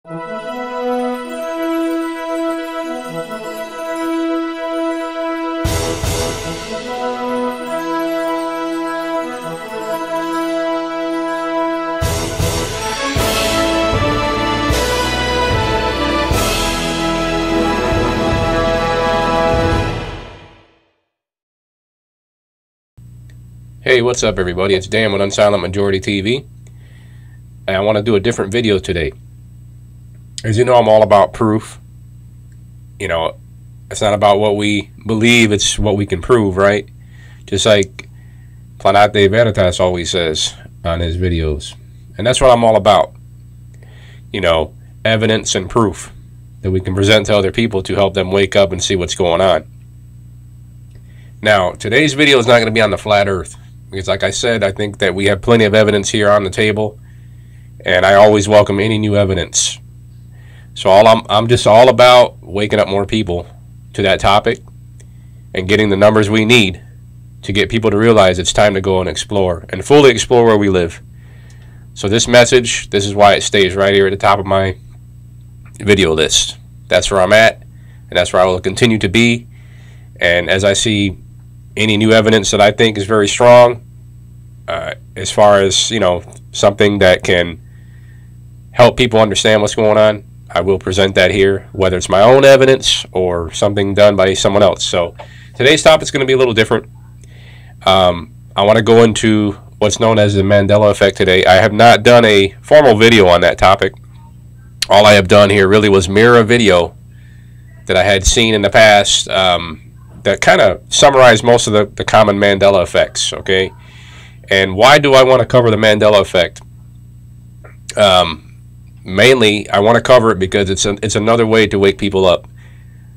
Hey, what's up everybody? It's Dan with Unsilent Majority TV, and I want to do a different video today. As you know, I'm all about proof. You know, it's not about what we believe, it's what we can prove, right? Just like Planete Veritas always says on his videos. And that's what I'm all about. You know, evidence and proof that we can present to other people to help them wake up and see what's going on. Now, today's video is not going to be on the flat earth. Because like I said, I think that we have plenty of evidence here on the table, and I always welcome any new evidence. So I'm just all about waking up more people to that topic and getting the numbers we need to get people to realize it's time to go and explore and fully explore where we live. So this message, this is why it stays right here at the top of my video list. That's where I'm at, and that's where I will continue to be. And as I see any new evidence that I think is very strong, as far as, you know, something that can help people understand what's going on, I will present that here, whether it's my own evidence or something done by someone else. So today's topic is going to be a little different. I want to go into what's known as the Mandela effect today. I have not done a formal video on that topic. All I have done here really was mirror a video that I had seen in the past, that kind of summarized most of the common Mandela effects, okay? And why do I want to cover the Mandela effect? Mainly, I want to cover it because it's another way to wake people up.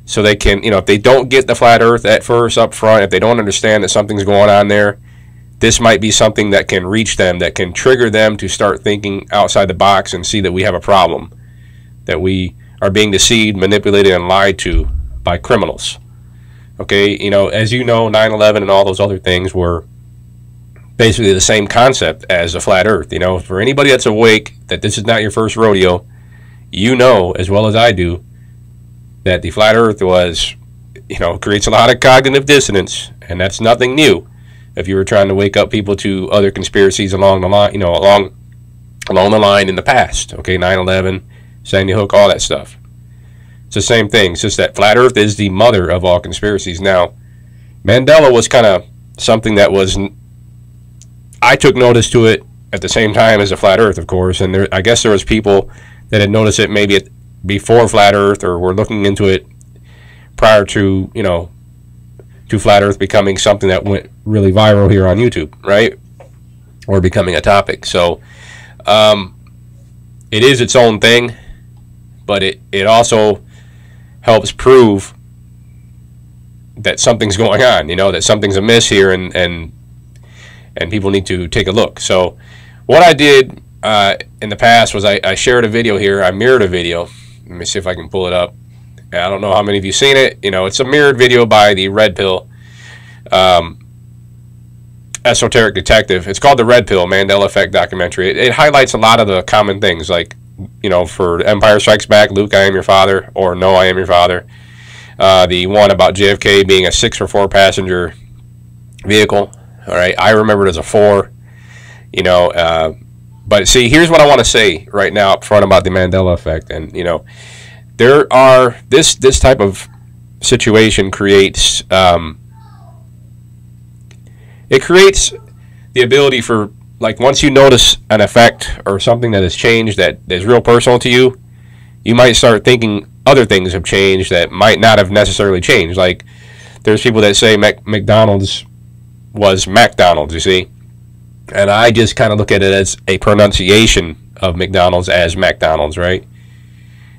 So they can, you know, if they don't get the flat earth at first up front, if they don't understand that something's going on there, this might be something that can reach them, that can trigger them to start thinking outside the box and see that we have a problem, that we are being deceived, manipulated, and lied to by criminals. Okay, you know, as you know, 9/11 and all those other things were basically the same concept as the flat earth. You know, for anybody that's awake, that this is not your first rodeo, you know as well as I do that the flat earth was, you know, creates a lot of cognitive dissonance, and that's nothing new. If you were trying to wake up people to other conspiracies along the line, you know, along the line in the past, okay, 9/11, Sandy Hook, all that stuff. It's the same thing. It's just that flat earth is the mother of all conspiracies. Now, Mandela was kind of something that was, I took notice to it at the same time as the flat earth, of course, and I guess there was people that had noticed it maybe before flat earth, or were looking into it prior to, you know, to flat earth becoming something that went really viral here on YouTube, right? Or becoming a topic. So it is its own thing, but it also helps prove that something's going on, you know, that something's amiss here, and people need to take a look. So what I did in the past was I shared a video here. I mirrored a video. Let me see if I can pull it up. I don't know how many of you seen it. You know, it's a mirrored video by the Red Pill esoteric detective. It's called the Red Pill Mandela Effect documentary. It highlights a lot of the common things, like, you know, for Empire Strikes Back, Luke, I am your father, or No, I am your father. The one about JFK being a 6 or 4 passenger vehicle. All right, I remember it as a 4. You know, but see, here's what I want to say right now up front about the Mandela effect. And you know, there are this type of situation creates it creates the ability for, like, once you notice an effect or something that has changed that is real personal to you, you might start thinking other things have changed that might not have necessarily changed. Like, there's people that say McDonald's was McDonald's, you see? And I just kind of look at it as a pronunciation of McDonald's as McDonald's, right?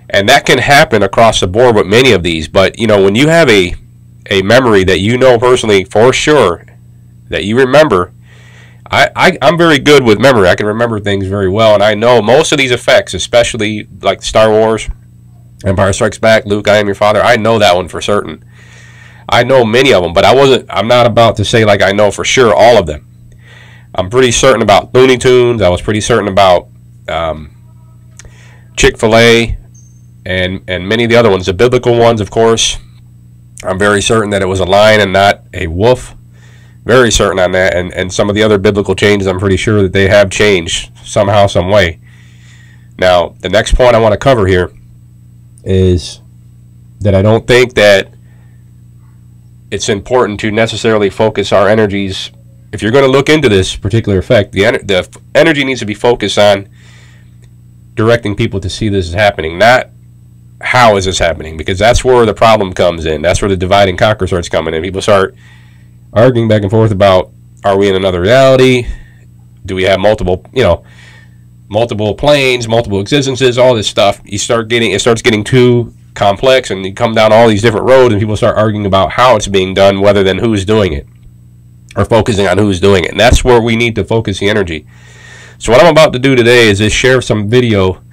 And that can happen across the board with many of these. But, you know, when you have a memory that you know personally for sure, that you remember, I'm very good with memory. I can remember things very well, and I know most of these effects, especially like Star Wars, Empire Strikes Back, Luke, I am your father. I know that one for certain. I know many of them, but I'm not about to say like I know for sure all of them. I'm pretty certain about Looney Tunes. I was pretty certain about Chick-fil-A, and many of the other ones, the biblical ones, of course. I'm very certain that it was a lion and not a wolf. Very certain on that. And some of the other biblical changes, I'm pretty sure that they have changed somehow, some way. Now, the next point I want to cover here is that I don't think that it's important to necessarily focus our energies. If you're going to look into this particular effect, the energy needs to be focused on directing people to see this is happening, not how is this happening, because that's where the problem comes in. That's where the divide and conquer starts coming in. People start arguing back and forth about, are we in another reality? Do we have multiple, multiple planes, multiple existences, all this stuff. It starts getting too complex, and you come down all these different roads, and people start arguing about how it's being done rather than who's doing it, or focusing on who's doing it. And that's where we need to focus the energy. So what I'm about to do today is just share some video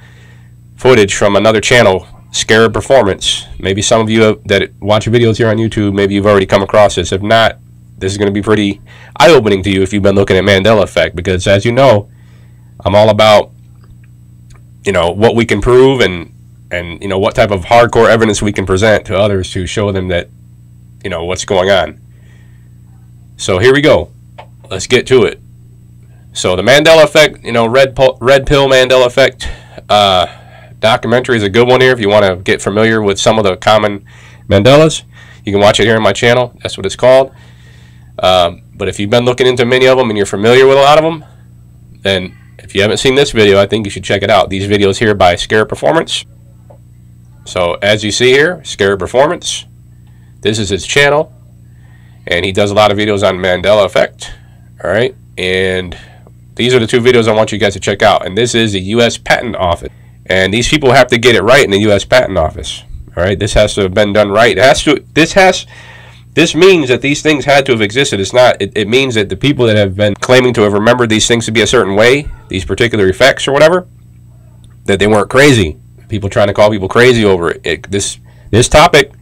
footage from another channel, Scared Performance. Maybe some of you that watch videos here on YouTube, maybe you've already come across this. If not, this is going to be pretty eye-opening to you if you've been looking at Mandela Effect, because as you know, I'm all about, what we can prove and what type of hardcore evidence we can present to others to show them that, what's going on. So here we go. Let's get to it. So the Mandela Effect, red pill Mandela Effect documentary is a good one here if you want to get familiar with some of the common Mandelas. You can watch it here on my channel. That's what it's called. But if you've been looking into many of them and you're familiar with a lot of them, then if you haven't seen this video, I think you should check it out. These videos here by Scared Performance. So as you see here, Scared Performance. This is his channel, and he does a lot of videos on Mandela Effect. All right, and these are the two videos I want you guys to check out. And this is the U.S. Patent Office, and these people have to get it right in the U.S. Patent Office. All right, this has to have been done right. This means that these things had to have existed. It means that the people that have been claiming to have remembered these things to be a certain way, these particular effects or whatever, that they weren't crazy. People trying to call people crazy over it. This topic,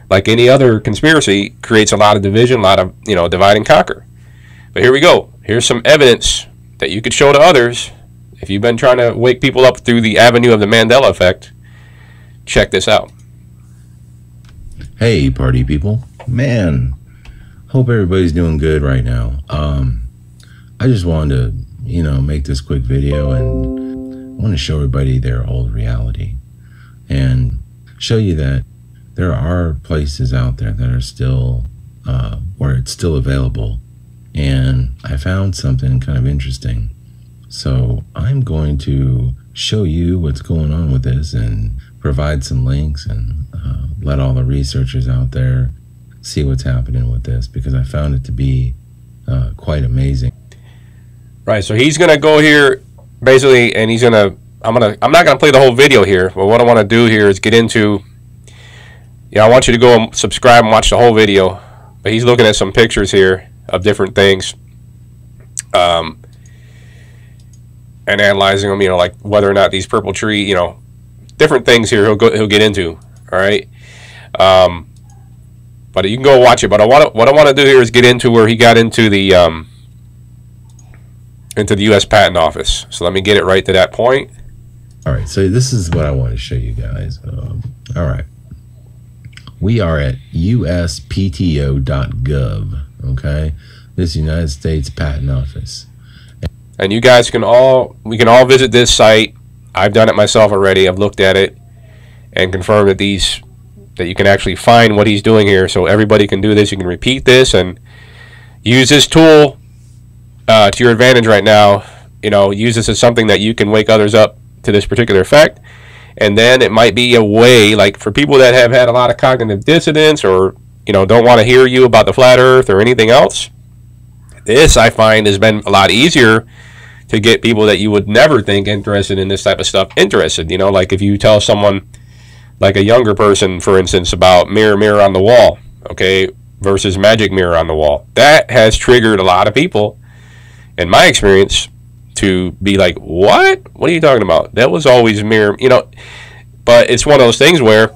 like any other conspiracy, creates a lot of division, a lot of divide and conquer. But here we go. Here's some evidence that you could show to others if you've been trying to wake people up through the avenue of the Mandela Effect. Check this out. Hey, party people. Man, hope everybody's doing good right now. I just wanted to, make this quick video, and I want to show everybody their old reality and show you that there are places out there that are still, where it's still available. And I found something kind of interesting. So I'm going to show you what's going on with this and provide some links and let all the researchers out there see what's happening with this, because I found it to be quite amazing. Right, so he's gonna go here basically, and I'm not gonna play the whole video here, but what I want to do here is get into, I want you to go and subscribe and watch the whole video. But he's looking at some pictures here of different things, and analyzing them, like whether or not these purple tree, different things here he'll get into. All right. But you can go watch it. But what I want to do here is get into where he got into the U.S. Patent Office. So let me get it right to that point. All right. So this is what I want to show you guys. All right. We are at uspto.gov. Okay. This is United States Patent Office. And you guys we can all visit this site. I've done it myself already. I've looked at it and confirmed that that you can actually find what he's doing here, so everybody can do this. You can repeat this and use this tool to your advantage right now. Use this as something that you can wake others up to this particular effect, and then it might be a way, like for people that have had a lot of cognitive dissonance, or don't want to hear you about the flat earth or anything else. This, I find, has been a lot easier to get people that you would never think interested in this type of stuff interested. Like if you tell someone, like a younger person, for instance, about mirror, mirror on the wall, okay, versus magic mirror on the wall. That has triggered a lot of people, in my experience, to be like, what? What are you talking about? That was always mirror, But it's one of those things where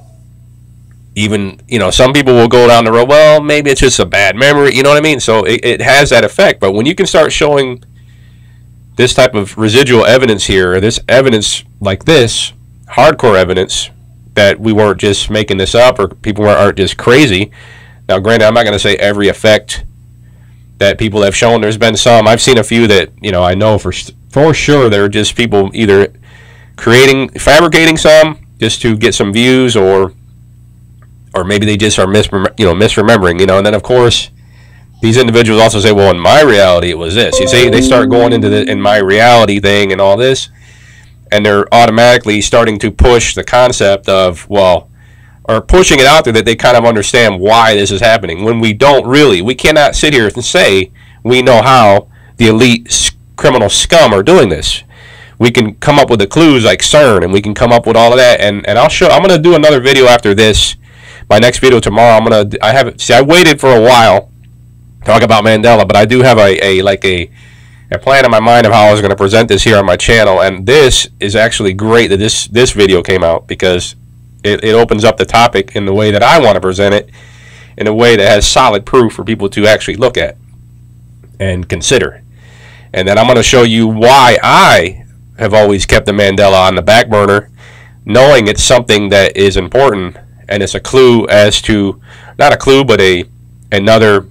even, some people will go down the road, well, maybe it's just a bad memory, you know what I mean? So it has that effect. But when you can start showing this type of residual evidence here, or this evidence like this, hardcore evidence, that we weren't just making this up, or people aren't just crazy. Now, granted, I'm not going to say every effect that people have shown. There's been some. I've seen a few that, you know, I know for sure they're just people either fabricating some just to get some views, or maybe they just are misremembering, you know. And then, of course, these individuals also say, well, in my reality, it was this. You see, they start going into the in my reality thing and all this, and they're automatically starting to push the concept of, well, or pushing it out there that they kind of understand why this is happening, when we don't really. We cannot sit here and say we know how the elite criminal scum are doing this. We can come up with the clues like Cern, and we can come up with all of that, and I'm going to do another video after this. My next video tomorrow, I waited for a while to talk about Mandela, but I do have a plan in my mind of how I was going to present this here on my channel, and this is actually great that this video came out, because it opens up the topic in the way that I want to present it, in a way that has solid proof for people to actually look at and consider. And then I'm going to show you why I have always kept the Mandela on the back burner, knowing it's something that is important, and it's a clue as to, not a clue, but another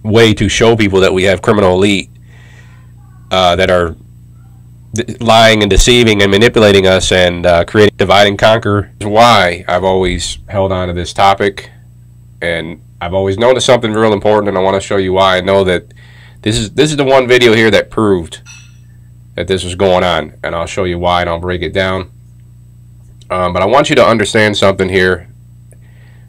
way to show people that we have criminal elite that are lying and deceiving and manipulating us and creating divide and conquer. Is why I've always held on to this topic, and I've always known it's something real important, and I want to show you why. I know that this is the one video here that proved that this was going on, and I'll show you why, and I'll break it down. But I want you to understand something here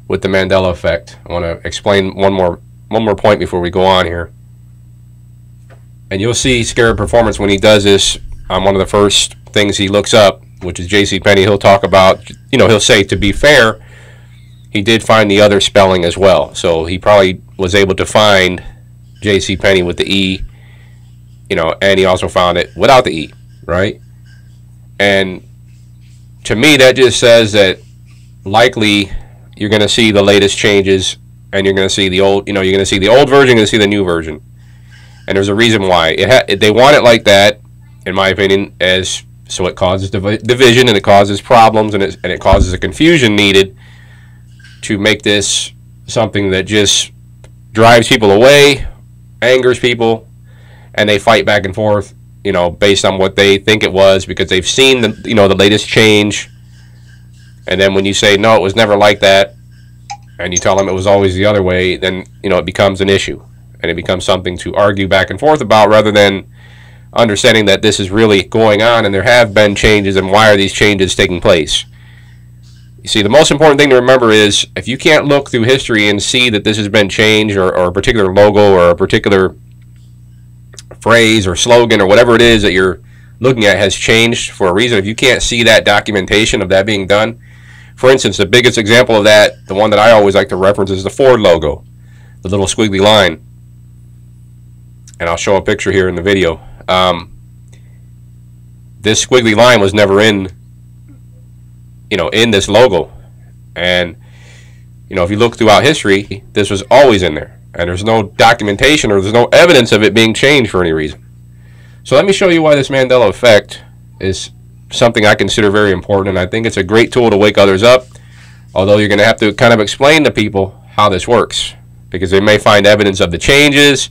with the Mandela effect. I want to explain one more point before we go on here. And you'll see Scared Performance when he does this. One of the first things he looks up, which is JCPenney, he'll talk about, you know, he'll say, to be fair, he did find the other spelling as well. So he probably was able to find JCPenney with the E, you know, and he also found it without the E, right? And to me, that just says that likely you're going to see the latest changes, and you're going to see the old, you know, you're going to see the old version, you're going to see the new version. And there's a reason why. They want it like that, in my opinion, so it causes division, and it causes problems, and it causes a confusion needed to make this something that just drives people away, angers people, and they fight back and forth, you know, based on what they think it was, because they've seen the latest change. And then when you say, no, it was never like that, and you tell them it was always the other way, then, you know, it becomes an issue, and it becomes something to argue back and forth about, rather than understanding that this is really going on, and there have been changes, and why are these changes taking place. You see, the most important thing to remember is, if you can't look through history and see that this has been changed, or a particular logo, or a particular phrase or slogan, or whatever it is that you're looking at has changed for a reason, if you can't see that documentation of that being done. For instance, the biggest example of that, the one that I always like to reference, is the Ford logo, the little squiggly line. And I'll show a picture here in the video. This squiggly line was never in this logo. And, you know, if you look throughout history, this was always in there. And there's no documentation, or there's no evidence of it being changed for any reason. So let me show you why this Mandela effect is something I consider very important, and I think it's a great tool to wake others up, although you're going to have to kind of explain to people how this works, because they may find evidence of the changes,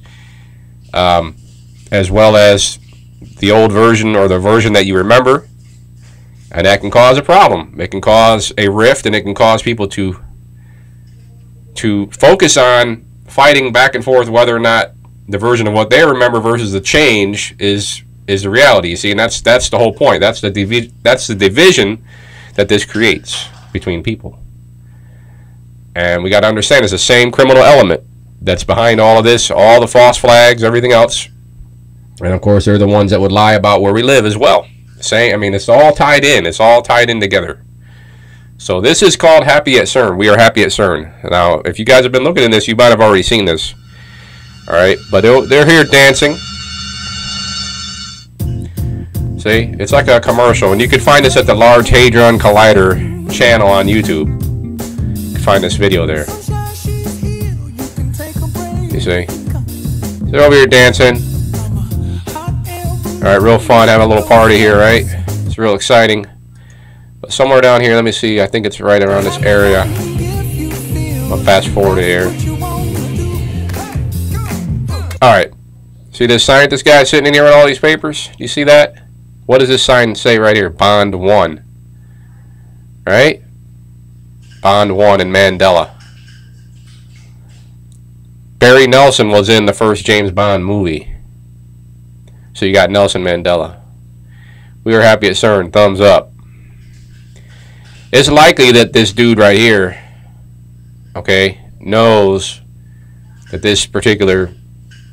as well as the old version, or the version that you remember, and that can cause a problem. It can cause a rift, and it can cause people to focus on fighting back and forth whether or not the version of what they remember versus the change is the reality. You see, and that's the whole point. That's the division that this creates between people. And we got to understand, it's the same criminal element that's behind all of this, all the false flags, everything else. And of course, they're the ones that would lie about where we live as well. I mean, it's all tied in. It's all tied in together. So this is called Happy at Cern. We are happy at Cern. Now, if you guys have been looking at this, you might have already seen this. All right, but they're here dancing. See, it's like a commercial, and you can find this at the Large Hadron Collider channel on YouTube. You can find this video there. You see, they're over here dancing. All right, real fun, having a little party here, right? It's real exciting. But somewhere down here. Let me see. I think it's right around this area. I'll fast forward here. Alright. See this scientist guy sitting in here with all these papers? Do you see that? What does this sign say right here? Bond 1. Right? Bond 1 in Mandela. Barry Nelson was in the first James Bond movie. So you got Nelson Mandela. We were happy at CERN. Thumbs up. It's likely that this dude right here, okay, knows that this particular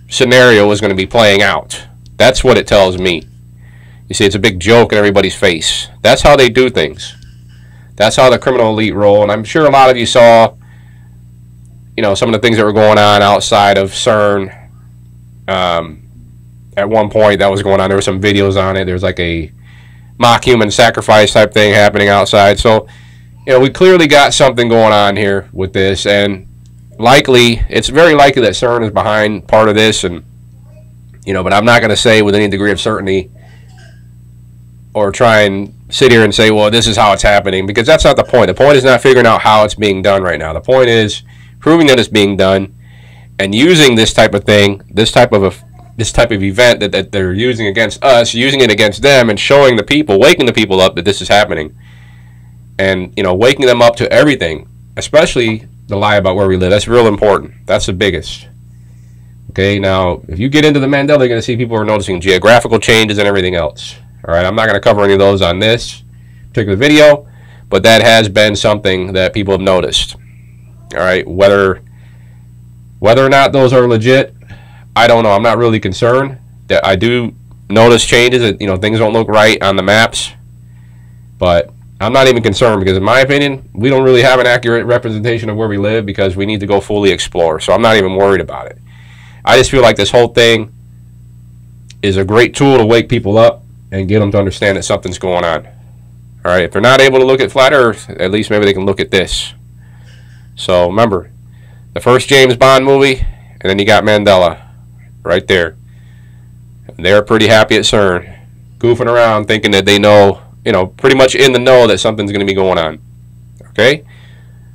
scenario is going to be playing out. That's what it tells me. You see, it's a big joke in everybody's face. That's how they do things. That's how the criminal elite roll. And I'm sure a lot of you saw, you know, some of the things that were going on outside of CERN. At one point that was going on. There were some videos on it. There was like a mock human sacrifice type thing happening outside. So, you know, we clearly got something going on here with this, and likely, it's very likely that CERN is behind part of this, and, you know, but I'm not going to say with any degree of certainty or try and sit here and say, well, this is how it's happening, because that's not the point. The point is not figuring out how it's being done right now. The point is proving that it's being done and using this type of thing, this type of event that they're using against us, using it against them, and showing the people, waking the people up that this is happening, and, you know, waking them up to everything, especially the lie about where we live. That's real important. That's the biggest. Okay, now if you get into the Mandela, you're going to see people are noticing geographical changes and everything else. All right, I'm not going to cover any of those on this particular video, but that has been something that people have noticed. All right, whether or not those are legit, I don't know. I'm not really concerned. That I do notice changes, that, you know, things don't look right on the maps, but I'm not even concerned, because in my opinion, we don't really have an accurate representation of where we live, because we need to go fully explore. So I'm not even worried about it. I just feel like this whole thing is a great tool to wake people up and get them to understand that something's going on. All right, if they're not able to look at flat Earth, at least maybe they can look at this. So remember, the first James Bond movie, and then you got Mandela right there. They're pretty happy at CERN, goofing around, thinking that they know, you know, pretty much in the know that something's going to be going on. Okay?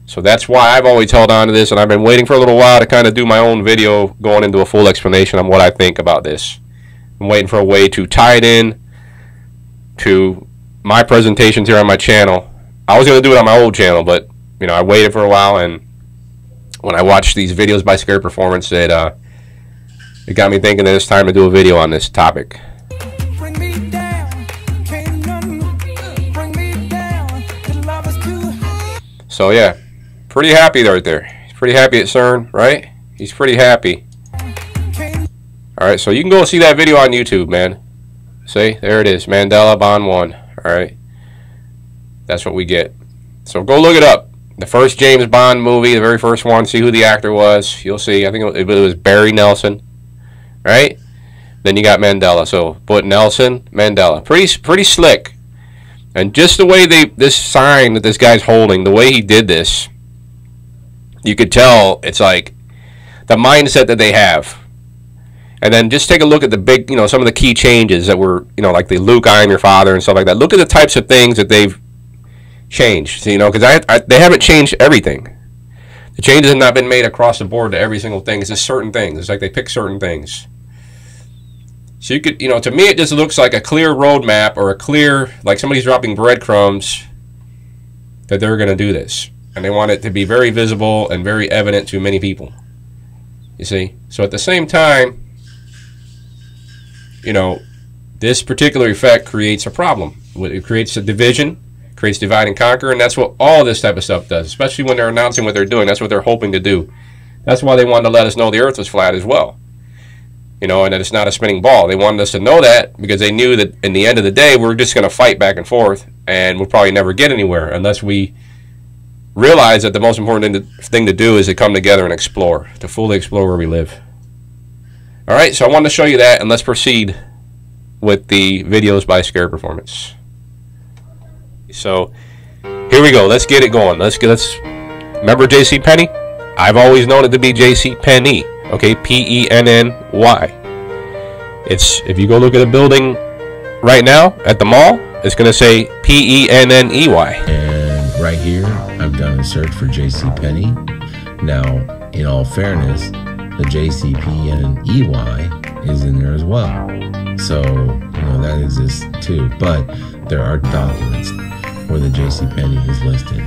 So that's why I've always held on to this, and I've been waiting for a little while to kind of do my own video going into a full explanation on what I think about this. I'm waiting for a way to tie it in to my presentations here on my channel. I was going to do it on my old channel, but, you know, I waited for a while, and when I watched these videos by Scared Performance, it got me thinking that it's time to do a video on this topic. So yeah, pretty happy right there. He's pretty happy at CERN, right? He's pretty happy. Alright, so you can go see that video on YouTube, man. See, there it is, Mandela Bond 1. Alright, that's what we get. So go look it up. The first James Bond movie, the very first one, see who the actor was. You'll see, I think it was Barry Nelson. Right? Then you got Mandela. So put Nelson, Mandela. Pretty slick. And just the way this sign that this guy's holding, the way he did this, you could tell it's like the mindset that they have. And then just take a look at the big, you know, some of the key changes that were, you know, like the Luke, I am your father and stuff like that. Look at the types of things that they've changed, so, you know, because they haven't changed everything. The changes have not been made across the board to every single thing. It's just certain things. It's like they pick certain things. So you could, you know, to me it just looks like a clear roadmap, or a clear, like somebody's dropping breadcrumbs that they're going to do this. And they want it to be very visible and very evident to many people. You see? So at the same time, you know, this particular effect creates a problem. It creates a division, creates divide and conquer, and that's what all this type of stuff does, especially when they're announcing what they're doing. That's what they're hoping to do. That's why they wanted to let us know the Earth was flat as well. You know, and that it's not a spinning ball. They wanted us to know that because they knew that in the end of the day, we're just going to fight back and forth, and we'll probably never get anywhere unless we realize that the most important thing to do is to come together and explore, to fully explore where we live. All right, so I wanted to show you that, and let's proceed with the videos by Scared Performance. So here we go. Let's get it going. Let's remember J.C. Penney? I've always known it to be J.C. Penney. Okay, P-E-N-N-Y. It's, if you go look at a building right now at the mall, It's going to say Penney. And right here, I've done a search for JCPenney. Now, in all fairness, the JCPenney is in there as well. So, that exists too. But there are documents where the JCPenney is listed.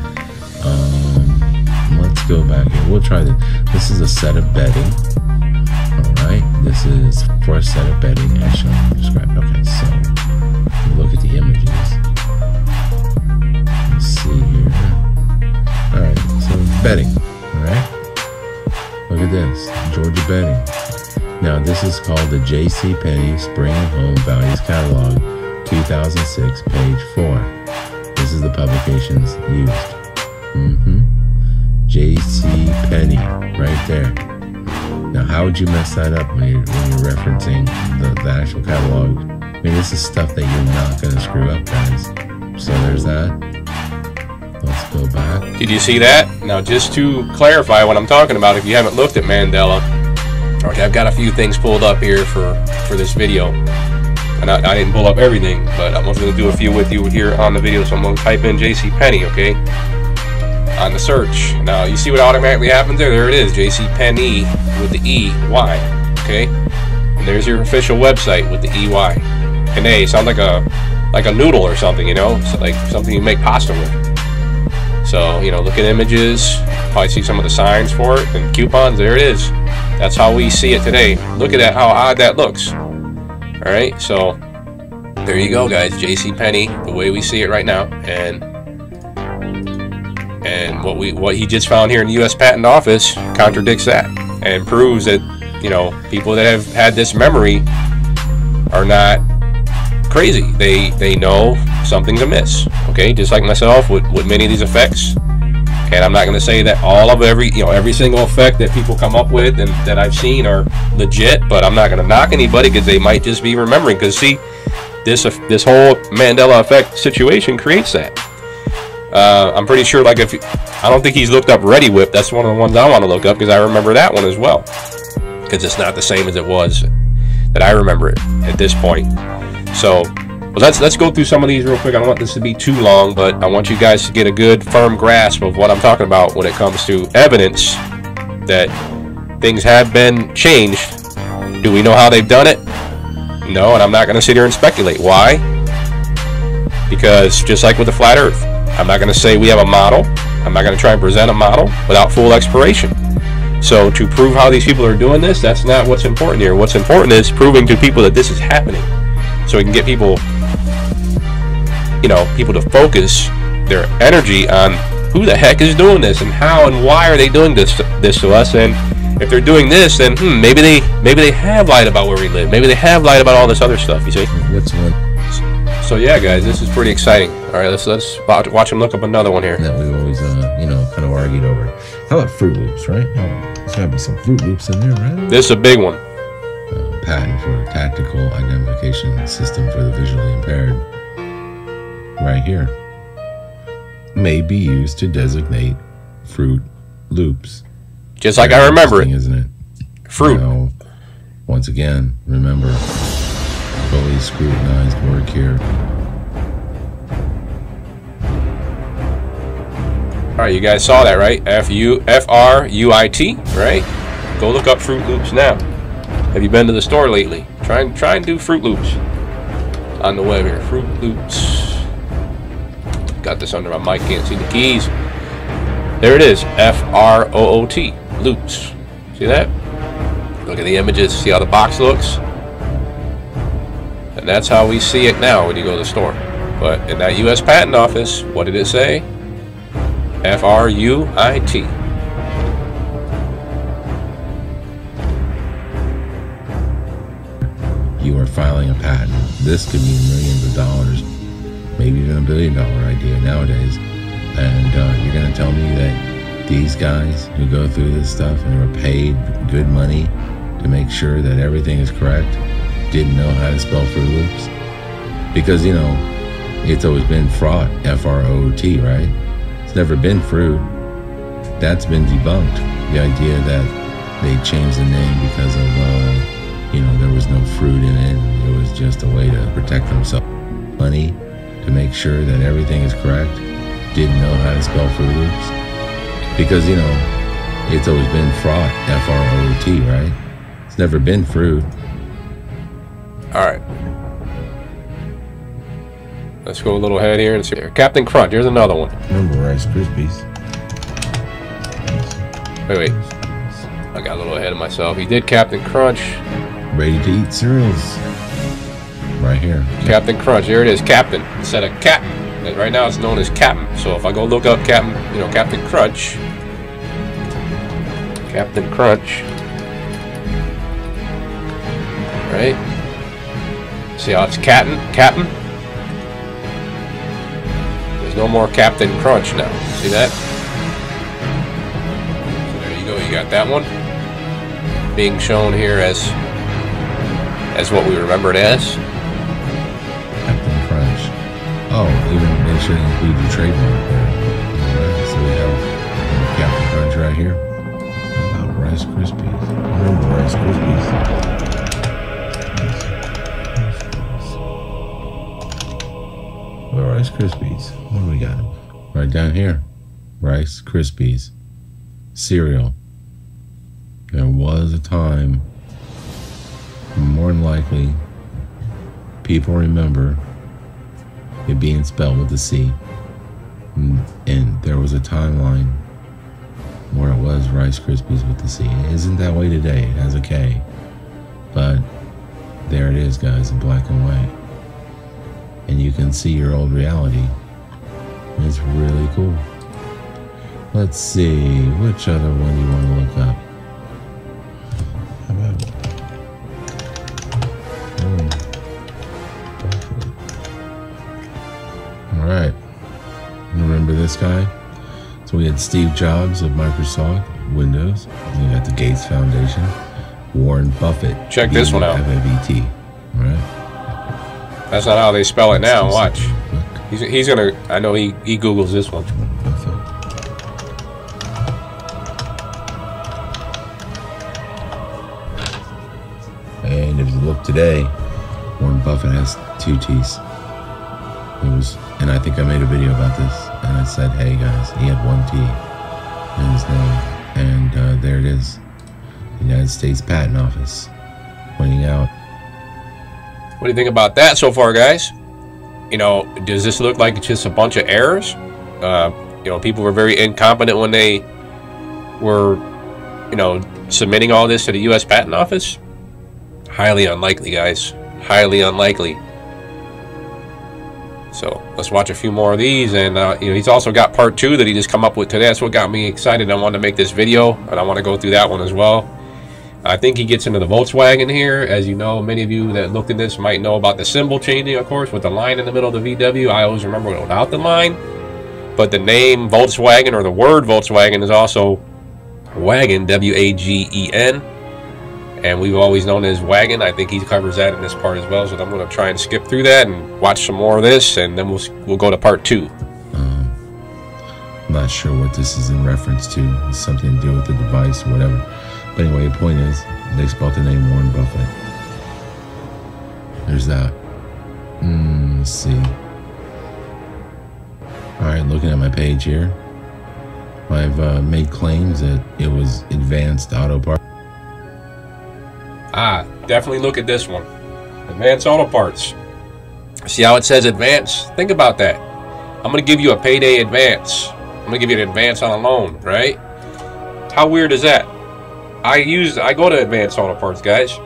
Let's go back here. We'll try this. This is a set of bedding. Alright, this is for a set of bedding as shown described. Okay, so look at the images. Let's see here. Alright, so bedding. Alright, look at this, Georgia bedding. Now this is called the JCPenney Spring and Home Values Catalog 2006, page 4. This is the publications used. JCPenney, right there. Now, how would you mess that up when you're referencing the actual catalog? I mean, this is stuff that you're not going to screw up, guys. So there's that. Let's go back. Did you see that? Now, just to clarify what I'm talking about, if you haven't looked at Mandela, okay, I've got a few things pulled up here for this video. And I didn't pull up everything, but I'm going to do a few with you here on the video. So I'm going to type in JCPenney, okay? On the search. Now you see what automatically happens there? There it is, JCPenney with the EY, okay? And there's your official website with the EY. Penne sounds like a noodle or something, It's like something you make pasta with. So, look at images, probably see some of the signs for it and coupons. There it is. That's how we see it today. Look at that, how odd that looks. All right, so there you go, guys. JCPenney, the way we see it right now, and what he just found here in the U.S. Patent Office contradicts that and proves that people that have had this memory are not crazy. They know something's amiss. Okay, just like myself with many of these effects. And I'm not going to say that all of every single effect that people come up with and that I've seen are legit, but I'm not going to knock anybody because they might just be remembering. Because see, this whole Mandela effect situation creates that. I'm pretty sure, like, I don't think he's looked up Ready Whip. That's one of the ones I want to look up because I remember that one as well. Because it's not the same as it was that I remember it at this point. So, well, let's go through some of these real quick. I don't want this to be too long, but I want you guys to get a good, firm grasp of what I'm talking about when it comes to evidence that things have been changed. Do we know how they've done it? No, and I'm not going to sit here and speculate. Why? Because just like with the flat Earth, I'm not going to say we have a model. I'm not going to try and present a model without full exploration. So to prove how these people are doing this, that's not what's important here. What's important is proving to people that this is happening. So we can get people, people to focus their energy on who the heck is doing this and how and why are they doing this to us. And if they're doing this, then maybe they have lied about where we live. Maybe they have lied about all this other stuff, you see? What's one? So yeah, guys, this is pretty exciting. All right, let's watch him look up another one here. That we've always, kind of argued over. How about Fruit Loops, right? There's got to be some Fruit Loops in there, right? This is a big one. Patent for a tactical identification system for the visually impaired. Right here. May be used to designate Fruit Loops. Just like I remember it. Isn't it? Fruit. Now, once again, remember, fully scrutinized work here. All right, you guys saw that, right? F-R-U-I-T, right? Go look up Fruit Loops now. Have you been to the store lately? Try and do Fruit Loops on the web here. Fruit Loops. Got this under my mic, can't see the keys. There it is, F-R-O-O-T, Loops. See that? Look at the images, see how the box looks? And that's how we see it now when you go to the store. But in that U.S. Patent Office, what did it say? F-R-U-I-T. You are filing a patent. This could mean millions of dollars, maybe even $1 billion idea nowadays. And you're going to tell me that these guys who go through this stuff and are paid good money to make sure that everything is correct didn't know how to spell Fruit Loops? Because, it's always been fraught, F-R-O-T, right? It's never been fruit. That's been debunked. The idea that they changed the name because of, there was no fruit in it. It was just a way to protect themselves. Money to to make sure that everything is correct. Didn't know how to spell Fruit Loops. Because, you know, it's always been fraught, F-R-O-T, right? It's never been fruit. All right. Let's go a little ahead here and see. Captain Crunch, here's another one. Remember Rice Krispies. Wait. I got a little ahead of myself. He did Captain Crunch. Ready to eat cereals. Right here. Captain Crunch, there it is, Captain, instead of Captain. And right now it's known as Captain. So if I go look up Captain, you know, Captain Crunch. Captain Crunch. Right? See how it's Captain? There's no more Captain Crunch now. See that? So there you go, you got that one. Being shown here as what we remember it as. Captain Crunch. Oh, even they should include the trademark there. Alright, so we have Captain Crunch right here. Rice Krispies. Remember Rice Krispies. Rice Krispies. What do we got? Right down here. Rice Krispies. Cereal. There was a time, more than likely, people remember it being spelled with a C. And there was a timeline where it was Rice Krispies with the C. It isn't that way today. It has a K. But there it is, guys, in black and white. And you can see your old reality. It's really cool. Let's see, which other one do you want to look up? How about Alright. Remember this guy? So we had Steve Jobs of Microsoft, Windows. And you got the Gates Foundation. Warren Buffett. Check this one out. B-U-F-F-E-T. Alright. That's not how they spell it now. Watch. He's gonna. I know he Googles this one. And if you look today, Warren Buffett has 2 T's. It was, and I think I made a video about this, and I said, "Hey guys, he had 1 T in his name," and there it is, the United States Patent Office, pointing out. What do you think about that so far, guys? You know, does this look like it's just a bunch of errors? You know, people were very incompetent when they were, you know, submitting all this to the U.S. Patent Office? Highly unlikely, guys. Highly unlikely. So let's watch a few more of these, and you know, he's also got part 2 that he just come up with today. That's what got me excited. I wanted to make this video, and I want to go through that one as well. I think he gets into the Volkswagen here. As you know, many of you that looked at this might know about the symbol changing, of course, with the line in the middle of the VW. I always remember without the line, but the name Volkswagen, or the word Volkswagen, is also wagon, W-A-G-E-N, and we've always known it as wagon. I think he covers that in this part as well, so I'm going to try and skip through that and watch some more of this, and then we'll go to part 2. I'm not sure what this is in reference to. It's something to do with the device or whatever. But anyway, the point is, they spelled the name Warren Buffett. There's that. Let's see. Alright, looking at my page here. I've made claims that it was advanced auto parts. Definitely look at this one. Advanced Auto Parts. See how it says advance? Think about that. I'm going to give you a payday advance. I'm going to give you an advance on a loan, right? How weird is that? I go to Advanced Auto Parts, guys,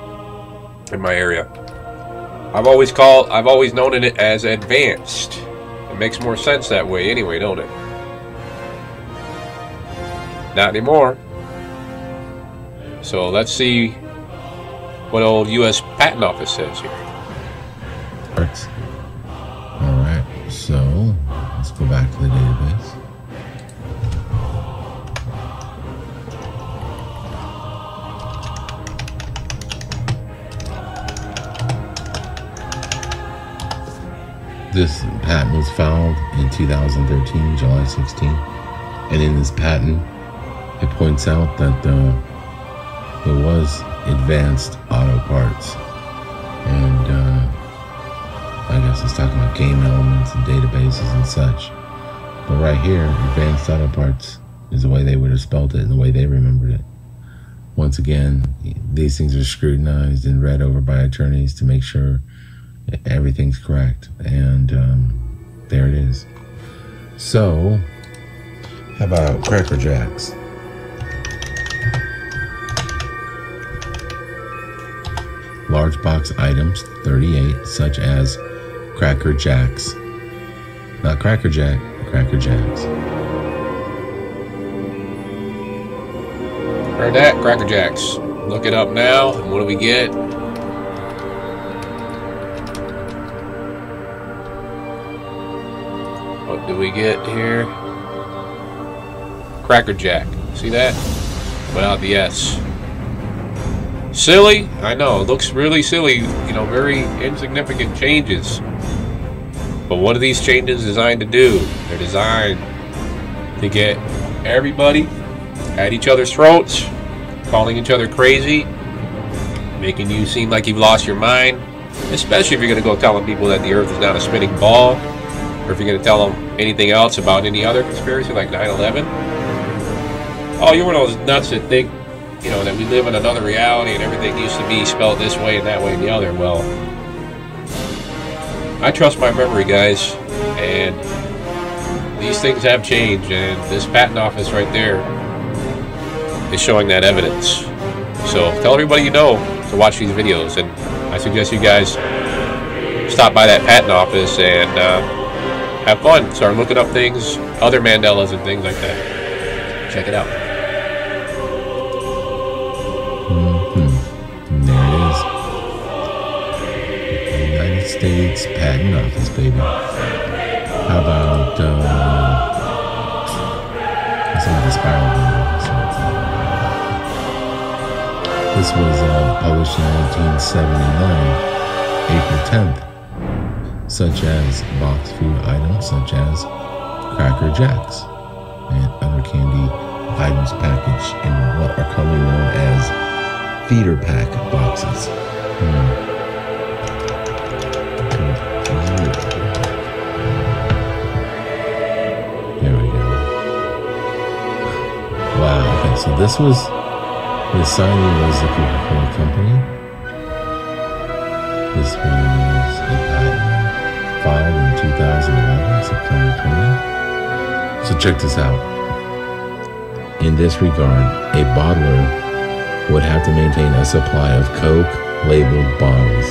in my area. I've always known it as advanced. It makes more sense that way anyway, don't it? Not anymore. So let's see what old U.S. Patent Office says here. Alright, so let's go back to the database. This patent was filed in 2013, July 16. And in this patent, it points out that it was advanced auto parts. And I guess elements. It's talking about game elements and databases and such. But right here, advanced auto parts is the way they would have spelled it and the way they remembered it. Once again, these things are scrutinized and read over by attorneys to make sure everything's correct. And there it is. So, how about Cracker Jacks? Large box items, 38, such as Cracker Jacks. Not Cracker Jack, Cracker Jacks. Heard that? Cracker Jacks. Look it up now, and what do we get? What do we get here? Cracker Jack. See that? Without the S. Silly? I know, it looks really silly, you know, very insignificant changes. But what are these changes designed to do? They're designed to get everybody at each other's throats, calling each other crazy, making you seem like you've lost your mind, especially if you're going to go telling people that the earth is not a spinning ball, or if you're going to tell them anything else about any other conspiracy like 9/11. Oh, you're one of those nuts that think, you know, that we live in another reality and everything used to be spelled this way and that way and the other. Well, I trust my memory, guys, and these things have changed, and this patent office right there is showing that evidence. So tell everybody you know to watch these videos, and I suggest you guys stop by that patent office and have fun. Start looking up things, other Mandelas and things like that. Check it out. States Patent Office, baby. How about some of the spiral windows? This was published in 1979, April 10th. Such as box food items such as Cracker Jacks and other candy items packaged in what are commonly known as feeder pack boxes. There we go. Wow, okay, so this was, the signing was the Coca-Cola Company. This was a patent filed in 2011, September 20th. So check this out. In this regard, a bottler would have to maintain a supply of Coke labeled bottles,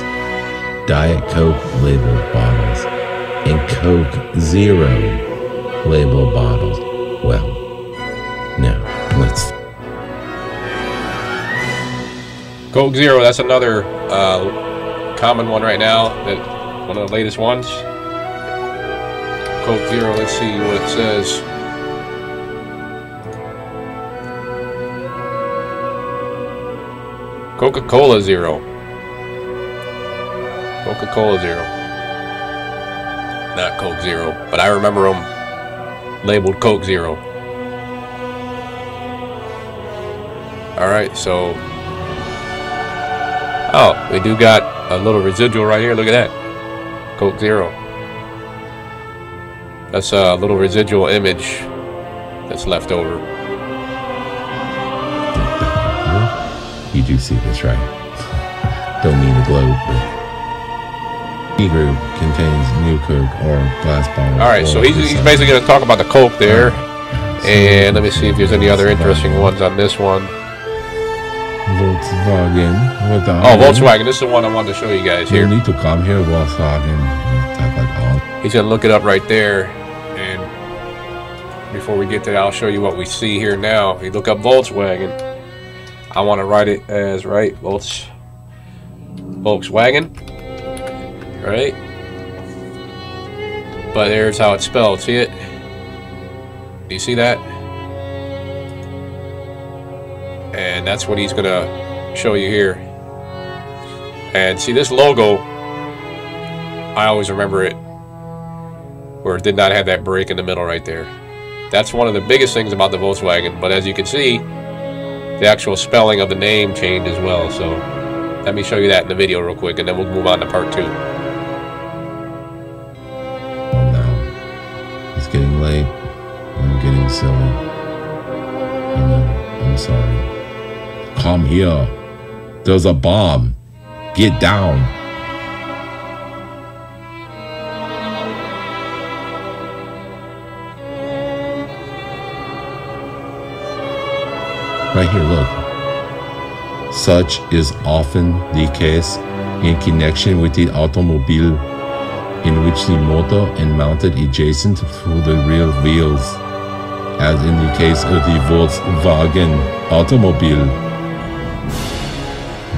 Diet Coke labeled bottles, and Coke Zero labeled bottles. Well, now let's. Coke Zero, that's another common one right now, that one of the latest ones. Coke Zero, let's see what it says. Coca-Cola Zero. Coca-Cola Zero. Not Coke Zero, but I remember them labeled Coke Zero. Alright, so... oh, we do got a little residual right here. Look at that. Coke Zero. That's a little residual image that's left over. You do see this, right? Don't mean to gloat, but E group contains new Coke or glass bottles. Alright, so he's basically going to talk about the Coke there. And let me see if there's any other interesting ones on this one. Volkswagen. Volkswagen. This is the one I wanted to show you guys here. You need to come here, Volkswagen. He's going to look it up right there. And before we get to that, I'll show you what we see here now. You look up Volkswagen. I want to write it as, right, Volkswagen. Right? But there's how it's spelled. See it? Do you see that? And that's what he's going to show you here. And see this logo, I always remember it, where it did not have that break in the middle right there. That's one of the biggest things about the Volkswagen. But as you can see, the actual spelling of the name changed as well. So let me show you that in the video real quick, and then we'll move on to part 2. silly. I'm sorry. Come here. There's a bomb. Get down. Right here, look. Such is often the case in connection with the automobile, in which the motor is mounted adjacent to the rear wheels, as in the case of the Volkswagen automobile.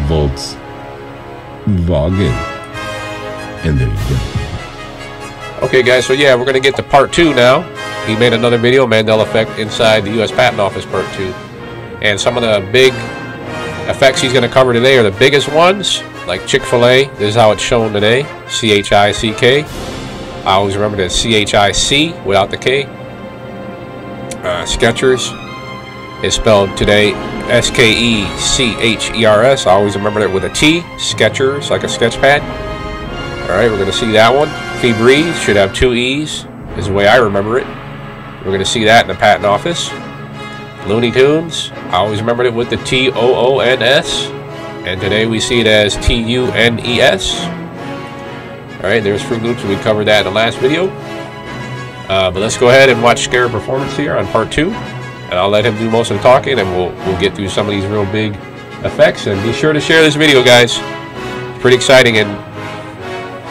Volkswagen. And there you go. Okay, guys, so yeah, we're going to get to part 2 now. He made another video, Mandela Effect Inside the U.S. Patent Office Part 2. And some of the big effects he's going to cover today are the biggest ones, like Chick-fil-A. This is how it's shown today, C-H-I-C-K. I always remember that C-H-I-C without the K. Skechers is spelled today S-K-E-C-H-E-R-S. I always remember it with a T. Skechers, like a sketch pad. Alright, we're going to see that one. Febreze should have 2 E's, is the way I remember it. We're going to see that in the patent office. Looney Tunes, I always remembered it with the T-O-O-N-S. And today we see it as T-U-N-E-S. Alright, there's Fruit Loops. We covered that in the last video. But let's go ahead and watch Scare Performance here on part 2. And I'll let him do most of the talking, and we'll get through some of these real big effects. And be sure to share this video, guys. It's pretty exciting. And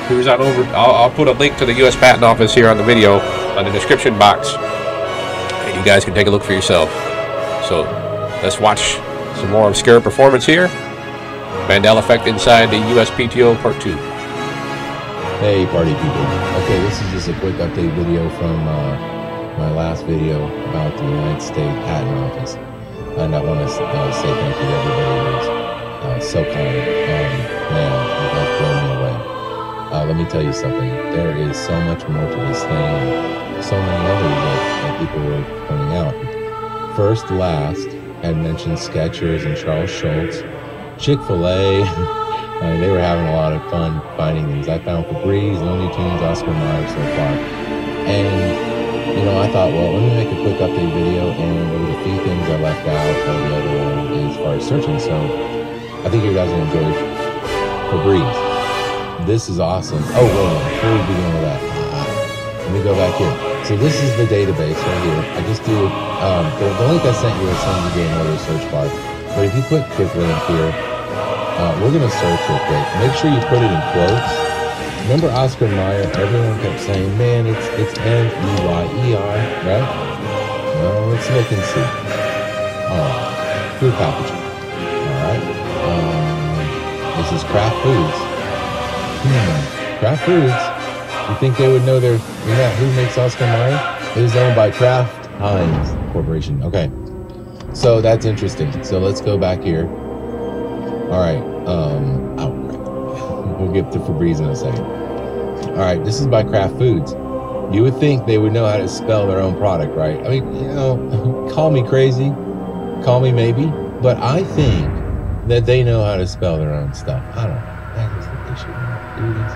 cruise on over. I'll put a link to the U.S. Patent Office here on the video on the description box. And you guys can take a look for yourself. So let's watch some more of Scare Performance here. Mandela Effect Inside the USPTO Part 2. Hey party people. Okay, this is just a quick update video from my last video about the United States Patent Office. And I want to say thank you to everybody who was so kind. Man, you guys blow me away. Let me tell you something. There is so much more to this thing. And so many others that people were pointing out. First, last, I mentioned Skechers and Charles Schultz. Chick-fil-A. They were having a lot of fun finding these. I found Febreze, Looney Tunes, Oscar Mayer so far. And, you know, I thought, well, let me make a quick update video, and there were a few things I left out of the other one as far as searching. So I think you guys will enjoy Febreze. This is awesome. Oh, wait a minute. Before we begin with that, let me go back here. So this is the database right here. I just do, the link I sent you is sent you another search bar. But if you click link here, we're going to search real quick. Make sure you put it in quotes. Remember Oscar Mayer? Everyone kept saying, man, it's M-E-Y-E-R, right? Well, let's look and see. Food packaging. All right. This is Kraft Foods. Kraft Foods. You think they would know who makes Oscar Mayer? It is owned by Kraft Heinz Corporation. Okay. So that's interesting. So let's go back here. All right. We'll get to Febreze in a second. All right. This is by Kraft Foods. You would think they would know how to spell their own product, right? I mean, you know, call me crazy, call me maybe, but I think that they know how to spell their own stuff. I don't know. That is what they should do this.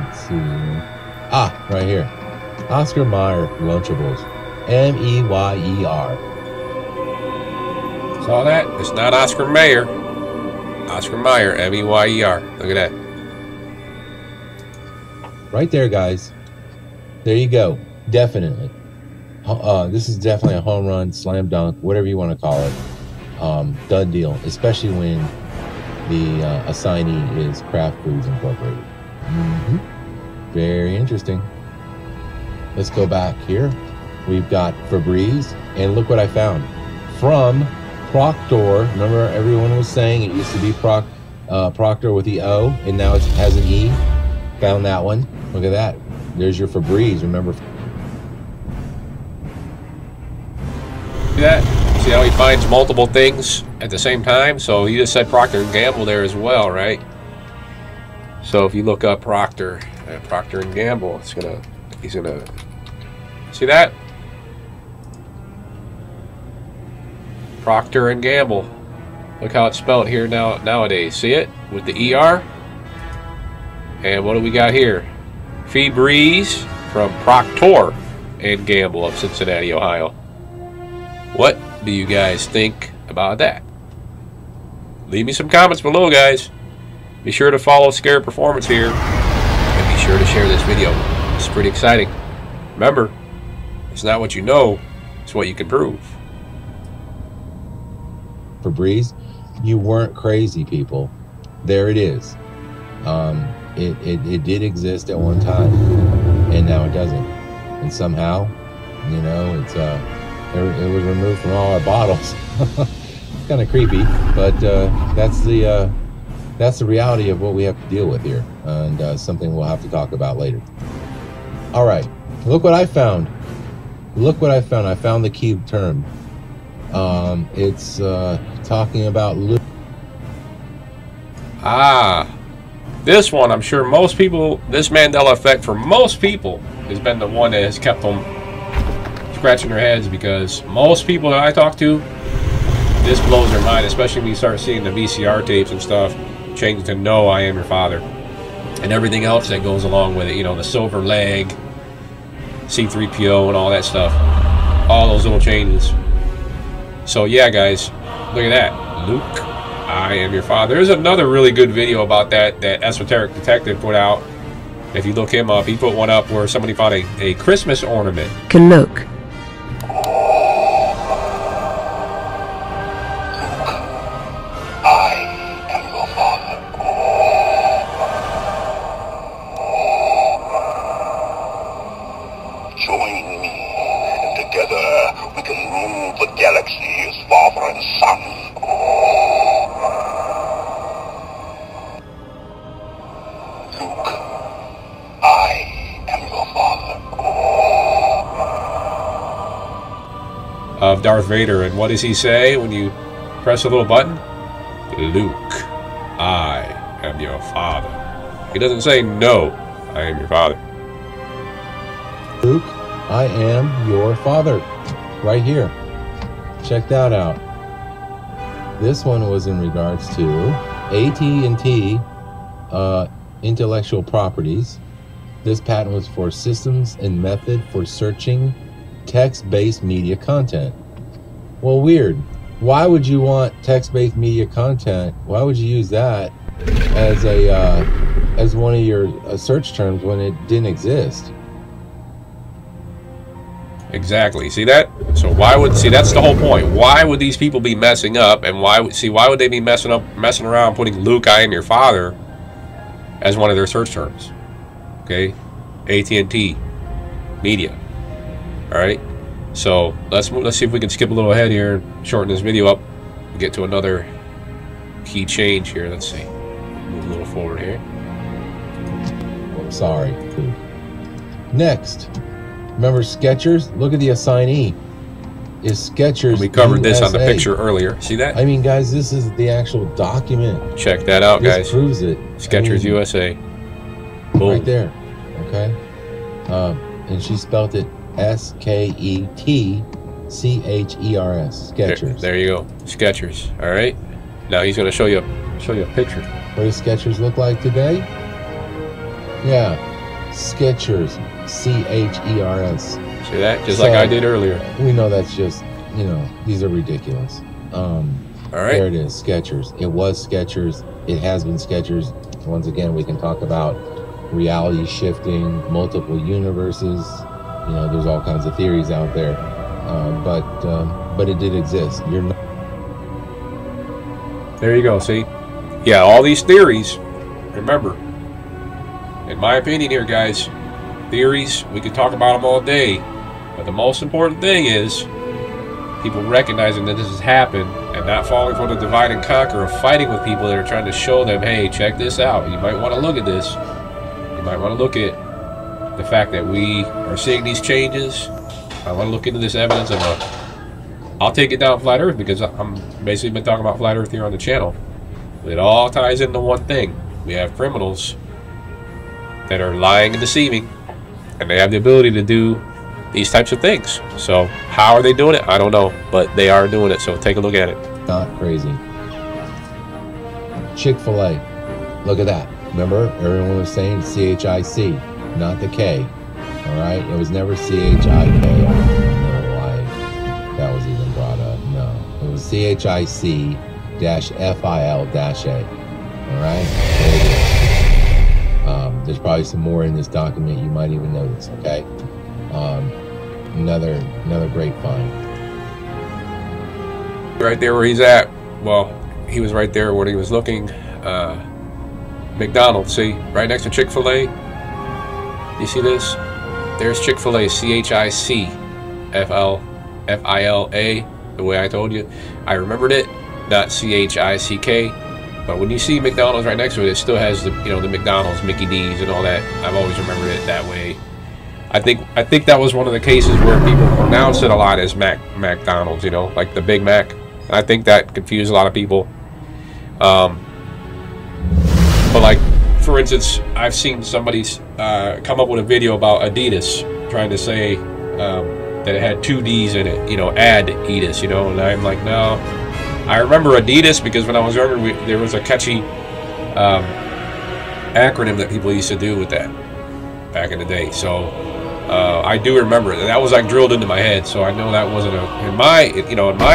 Let's see. Right here. Oscar Mayer Lunchables. M-E-Y-E-R. Saw that? It's not Oscar Mayer. Oscar Mayer, M-E-Y-E-R. Look at that. Right there, guys. There you go. Definitely. This is definitely a home run, slam dunk, whatever you want to call it. Done deal. Especially when the assignee is Kraft Foods Incorporated. Very interesting. Let's go back here. We've got Febreze, and look what I found. From Proctor. Remember everyone was saying it used to be Proctor with the O, and now it has an E. Found that one. Look at that. There's your Febreze. Remember? See that? See how he finds multiple things at the same time? So he just said Procter & Gamble there as well, right? So if you look up Procter & Gamble, he's gonna see that? Procter & Gamble. Look how it's spelled here nowadays. See it? With the ER. And what do we got here? Febreze. from Proctor and Gamble of Cincinnati, Ohio. What do you guys think about that? Leave me some comments below, guys. Be sure to follow Scared Performance here, and be sure to share this video. It's pretty exciting. Remember, it's not what you know, it's what you can prove. Febreze, you weren't crazy, people. There it is. It did exist at one time, and now it doesn't. And somehow, you know, it was removed from all our bottles. It's kind of creepy, but that's the reality of what we have to deal with here, and something we'll have to talk about later. All right, look what I found. Look what I found. I found the key term. It's talking about Luke. This one, I'm sure most people, this Mandela effect for most people has been the one that has kept them scratching their heads, because most people that I talk to, this blows their mind, especially when you start seeing the VCR tapes and stuff changing to "No, I am your father," and everything else that goes along with it. You know, the silver leg, C3PO, and all that stuff. All those little changes. So yeah, guys, look at that. Luke, I am your father. There's another really good video about that Esoteric Detective put out. If you look him up, he put one up where somebody found a Christmas ornament. Can look. Join me, and together we can rule the galaxy as father and son. Luke, I am your father. Of Darth Vader, and what does he say when you press a little button? Luke, I am your father. He doesn't say, "No, I am your father." Luke, I am your father. Right here. Check that out. This one was in regards to AT&T intellectual properties. This patent was for systems and method for searching text-based media content. Well, weird. Why would you want text-based media content? Why would you use that as one of your search terms when it didn't exist? Exactly. See that? So that's the whole point. Why would these people be messing up, and why would they be messing around putting "Luke, I am your father" as one of their search terms? Okay, AT&T media. All right. So let's see if we can skip a little ahead here and shorten this video up and get to another key change here. Let's see. Move a little forward here. Sorry. Next. Remember Skechers? Look at the assignee. Is Skechers. We covered this USA. on the picture earlier. See that? I mean, guys, this is the actual document. Check that out, This guys. proves it. Skechers USA. Boom. Right there. Okay. And she spelled it Sketchers. Skechers. There you go. Skechers. All right. Now he's going to show you a picture. What does Skechers look like today? Yeah. Skechers. Chers. See that? Just like I did earlier. We know that's just, you know, these are ridiculous. All right. There it is, Skechers. It was Skechers. It has been Skechers. Once again, we can talk about reality shifting, multiple universes. You know, there's all kinds of theories out there. But it did exist. You're not. There you go. See? Yeah, all these theories. Remember, in my opinion here, guys, theories, we could talk about them all day, but the most important thing is people recognizing that this has happened and not falling for the divide and conquer of fighting with people that are trying to show them, hey, check this out. You might want to look at this. You might want to look at the fact that we are seeing these changes. I want to look into this evidence of I'll take it down Flat Earth, because I'm basically been talking about Flat Earth here on the channel. It all ties into one thing. We have criminals that are lying and deceiving, and they have the ability to do these types of things. So how are they doing it? I don't know, but they are doing it. So take a look at it. Not crazy. Chick-fil-A. Look at that. Remember, everyone was saying CHIC, not the K. Alright? It was never C-H-I-K. I don't know why that was even brought up. No. It was C-H-I-C-F-I-L-A. Alright? There it is. There's probably some more in this document you might even notice, okay? Another great find. Right there where he's at. Well, he was right there where he was looking. McDonald's, see? Right next to Chick-fil-A. You see this? There's Chick-fil-A, C-H-I-C-F-I-L-A, the way I told you. I remembered it, not C-H-I-C-K. But when you see McDonald's right next to it, it still has the, you know, the McDonald's, Mickey D's, and all that. I've always remembered it that way. I think that was one of the cases where people pronounce it a lot as McDonald's, you know, like the Big Mac. And I think that confused a lot of people. But like, for instance, I've seen somebody come up with a video about Adidas trying to say that it had 2 D's in it, you know, Adidas, you know, and I'm like, no. I remember Adidas because when I was younger, there was a catchy acronym that people used to do with that back in the day. So I do remember it, and that was like drilled into my head. So I know that wasn't in my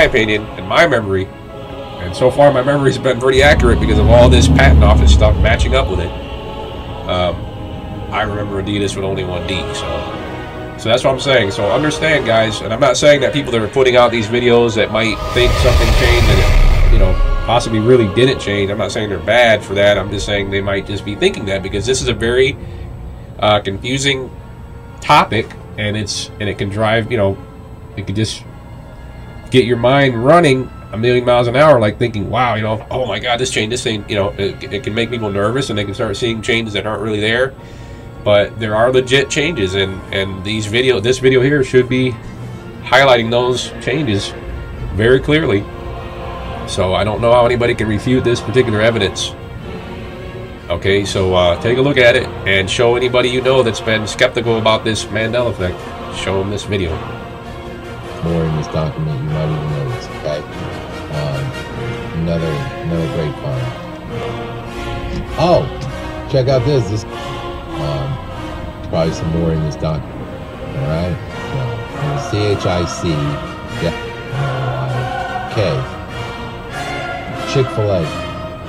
opinion, in my memory. And so far, my memory's been pretty accurate because of all this patent office stuff matching up with it. I remember Adidas with only 1 D. So that's what I'm saying. So understand, guys, and I'm not saying that people that are putting out these videos that might think something changed and it, you know, possibly really didn't change. I'm not saying they're bad for that. I'm just saying they might just be thinking that because this is a very confusing topic, and it can drive, you know, it could just get your mind running a million miles an hour, like thinking, wow, you know, oh my God, this thing, you know, it can make people nervous, and they can start seeing changes that aren't really there. But there are legit changes, and this video here should be highlighting those changes very clearly. So I don't know how anybody can refute this particular evidence. Okay, so take a look at it and show anybody you know that's been skeptical about this Mandela effect. Show them this video. More in this document you might even notice, okay? Another great find. Oh, check out this. Probably some more in this document. All right. C-H-I-C-K. Chick-fil-A.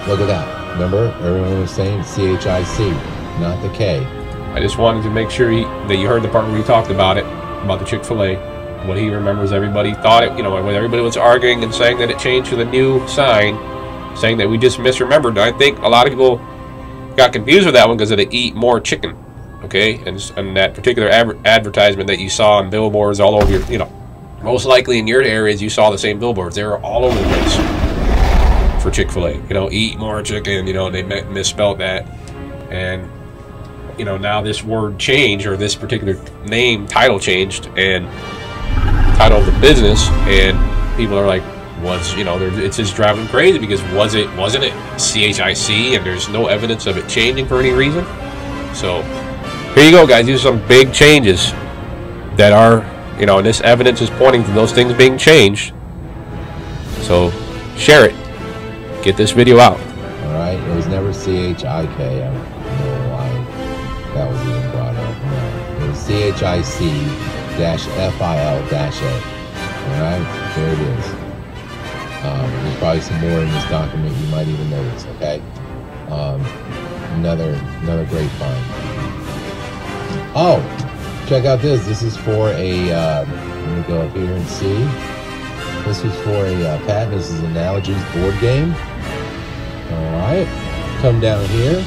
Look at that. Remember, everyone was saying C-H-I-C, not the K. I just wanted to make sure that you heard the part where we talked about it, about the Chick-fil-A. What he remembers, everybody thought it, you know, when everybody was arguing and saying that it changed to the new sign, saying that we just misremembered. I think a lot of people got confused with that one because of the eat more chicken. Okay, and that particular advertisement that you saw on billboards all over your, you know, most likely in your areas you saw the same billboards. They were all over the place for Chick-fil-A. You know, eat more chicken. You know, they misspelled that, and you know, now this word changed, or this particular name title changed, and title of the business, and people are like, what's, you know, it's just driving crazy because wasn't it CHIC, and there's no evidence of it changing for any reason. So here you go, guys. These are some big changes that are, you know, and this evidence is pointing to those things being changed. So share it. Get this video out. All right. It was never CHIK. I don't know why that was even brought up. No. It was CHIC-FIL-A. All right. There it is. There's probably some more in this document you might even notice. Okay. Another great find. Oh, check out this. This is for a, let me go up here and see. This was for a patent. This is Analogies board game. All right. Come down here.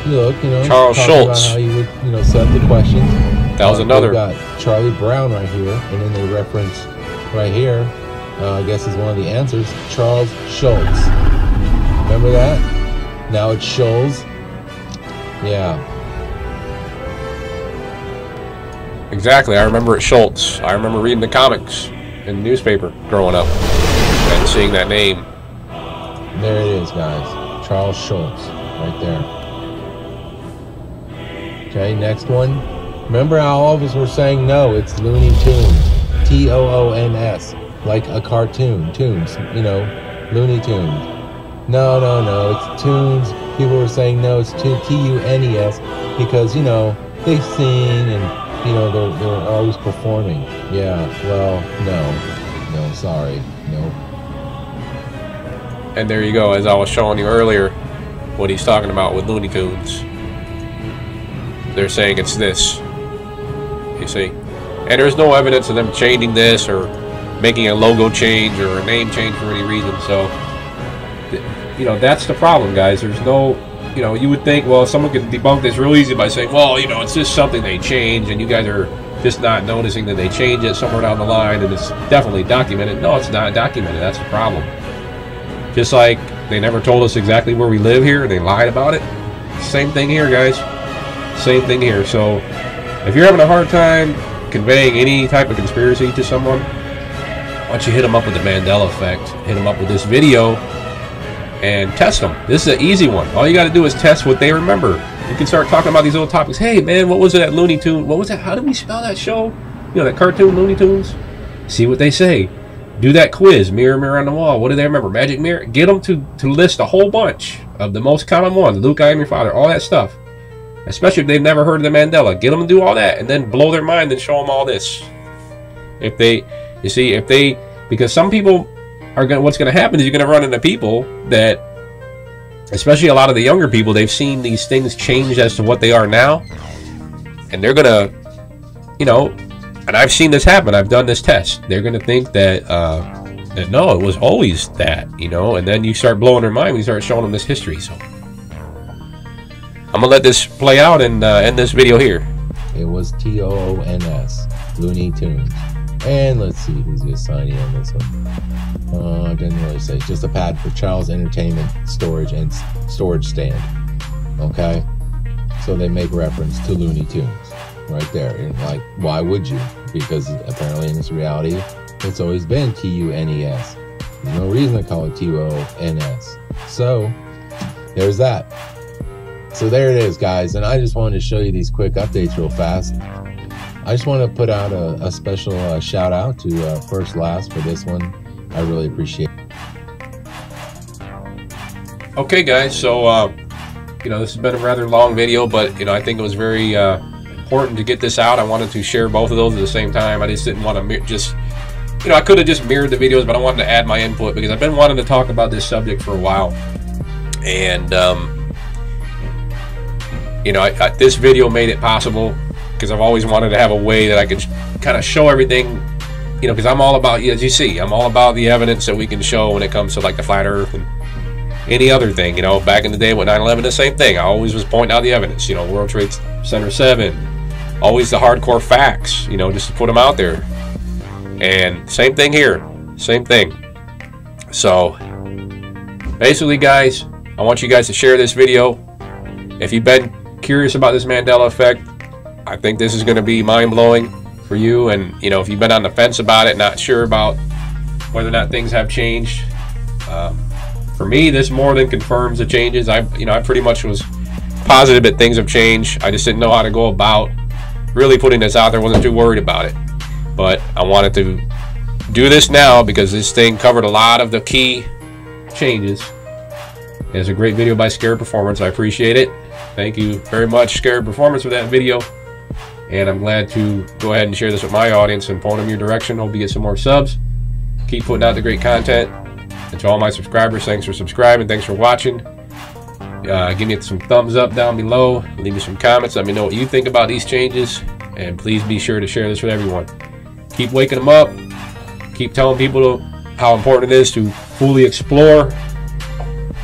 Look, you know, Charles Schultz. About how you would, you know, set the questions. That was another. We've got Charlie Brown right here, and then they reference right here, I guess is one of the answers, Charles Schultz. Remember that? Now it's Schultz. Yeah. Exactly. I remember it, Schultz. I remember reading the comics in the newspaper growing up and seeing that name. There it is, guys. Charles Schultz, right there. Okay, next one. Remember how all of us were saying no, it's Looney Tunes. T-O-O-N-S. Like a cartoon. Tunes, you know, Looney Tunes. No, it's Tunes. People were saying no, it's T-U-N-E-S because, you know, they sing and you know, they're always performing. Yeah, well, no, sorry, no. And there you go, as I was showing you earlier, what he's talking about with Looney Tunes. They're saying it's this, you see. And there's no evidence of them changing this or making a logo change or a name change for any reason. So, you know, that's the problem, guys. There's no, you know, you would think, well, someone could debunk this real easy by saying, well, you know, it's just something they change and you guys are just not noticing that they change it somewhere down the line and it's definitely documented. No, it's not documented. That's the problem. Just like they never told us exactly where we live here, they lied about it. Same thing here, guys. Same thing here. So if you're having a hard time conveying any type of conspiracy to someone, why don't you hit them up with the Mandela effect, hit them up with this video, and test them. This is an easy one. All you got to do is test what they remember. You can start talking about these little topics. Hey, man, what was it at Looney Tunes? What was that? How did we spell that show? You know, that cartoon Looney Tunes? See what they say. Do that quiz, mirror, mirror on the wall. What do they remember? Magic mirror? Get them to list a whole bunch of the most common ones. Luke, I am your father. All that stuff. Especially if they've never heard of the Mandela. Get them to do all that and then blow their mind and show them all this. If they, you see, if they, because some people are going to, what's going to happen is you're going to run into people that, especially a lot of the younger people, they've seen these things change as to what they are now. And they're going to, you know, and I've seen this happen. I've done this test. They're going to think that, that no, it was always that, you know, and then you start blowing their mind. We start showing them this history. So I'm going to let this play out and end this video here. It was TOONS, Looney Tunes. And let's see who's just signing on this one. I didn't really say. It's just a pad for child's entertainment storage and storage stand. Okay? So they make reference to Looney Tunes right there. And like, why would you? Because apparently in this reality, it's always been TUNES. There's no reason to call it TONS. So there's that. So there it is, guys. And I just wanted to show you these quick updates real fast. I just want to put out a special shout out to First Last for this one. I really appreciate it. Okay, guys. So, you know, this has been a rather long video, but, you know, I think it was very important to get this out. I wanted to share both of those at the same time. I just didn't want to just, you know, I could have just mirrored the videos, but I wanted to add my input because I've been wanting to talk about this subject for a while. And, you know, this video made it possible because I've always wanted to have a way that I could kind of show everything, you know, because I'm all about, as you see, I'm all about the evidence that we can show when it comes to like the flat earth and any other thing. You know, back in the day with 9/11, the same thing. I always was pointing out the evidence, you know, World Trade Center 7, always the hardcore facts, you know, just to put them out there. And same thing here, same thing. So basically, guys, I want you guys to share this video. If you've been curious about this Mandela effect, I think this is going to be mind-blowing for you. And, you know, if you've been on the fence about it, not sure about whether or not things have changed, for me, this more than confirms the changes. I pretty much was positive that things have changed. I just didn't know how to go about really putting this out there. Wasn't too worried about it. But I wanted to do this now because this thing covered a lot of the key changes. It's a great video by Scared Performance. I appreciate it. Thank you very much, Scared Performance, for that video. And I'm glad to go ahead and share this with my audience and point them your direction. Hope you get some more subs. Keep putting out the great content. And to all my subscribers, thanks for subscribing. Thanks for watching. Give me some thumbs up down below. Leave me some comments. Let me know what you think about these changes. And please be sure to share this with everyone. Keep waking them up. Keep telling people how important it is to fully explore.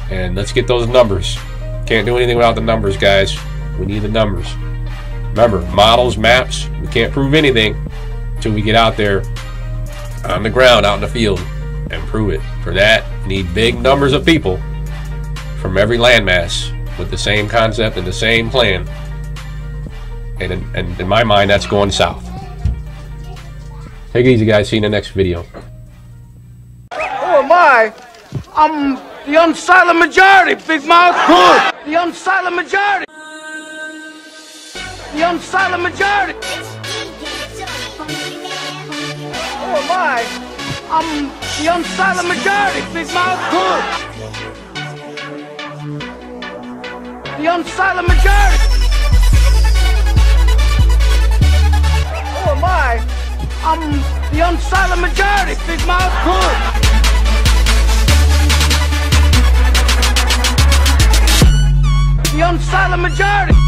And let's get those numbers. Can't do anything without the numbers, guys. We need the numbers. Remember, models, maps, we can't prove anything until we get out there on the ground, out in the field, and prove it. For that, we need big numbers of people from every landmass with the same concept and the same plan. And in my mind, that's going south. Take it easy, guys. See you in the next video. Who am I? I'm the unsilent majority, big mouth. The unsilent majority. The unsilent majority. Who am I? I'm the unsilent majority, big mouth. The unsilent majority. Who am I? I'm the unsilent majority, big mouth. The unsilent majority.